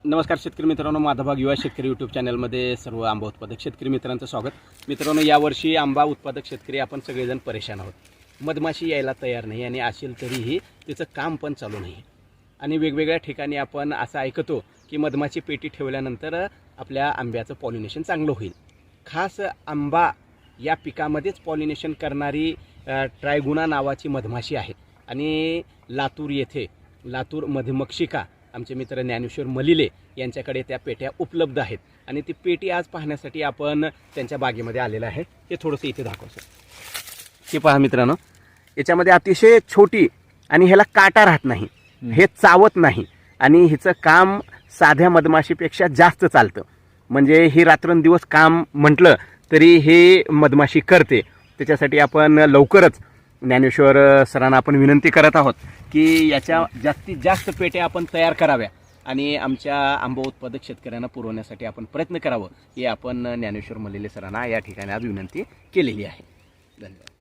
नमस्कार शेतकरी मित्रांनो, माझा भाग युवा शेतकरी यूट्यूब चॅनलमध्ये सर्व आंबा उत्पादक शेतकरी मित्रांचं स्वागत. मित्रांनो, यावर्षी आंबा उत्पादक शेतकरी आपण सगळेजण परेशान आहोत. मधमाशी यायला तयार नाही आणि असेल तरीही तिचं काम पण चालू नाही. आणि वेगवेगळ्या ठिकाणी आपण असं ऐकतो की मधमाशी पेटी ठेवल्यानंतर आपल्या आंब्याचं पॉलिनेशन चांगलं होईल. खास आंबा या पिकामध्येच पॉलिनेशन करणारी ट्रायगुना नावाची मधमाशी आहे. आणि लातूर येथे लातूर मधुमक्षिका आमचे मित्र ज्ञानेश्वर मलिले यांच्याकडे त्या पेट्या उपलब्ध आहेत. आणि ती पेटी आज पाहण्यासाठी आपण त्यांच्या बागेमध्ये आलेलं आहे. हे थोडंसं इथे दाखवतो. हे पहा मित्रांनो, याच्यामध्ये अतिशय छोटी आणि ह्याला काटा राहत नाही, हे चावत नाही आणि हिचं काम साध्या मधमाशीपेक्षा जास्त चालतं. म्हणजे ही रात्रंदिवस काम म्हटलं तरी हे मधमाशी करते. त्याच्यासाठी आपण लवकरच ज्ञानेश्वर सरांना आपण विनंती करत आहोत की याच्या जास्तीत जास्त पेट्या आपण तयार कराव्या आणि आमच्या आंबा उत्पादक शेतकऱ्यांना पुरवण्यासाठी आपण प्रयत्न करावं, हे आपण ज्ञानेश्वर मलिले सरांना या ठिकाणी आज विनंती केलेली आहे. धन्यवाद.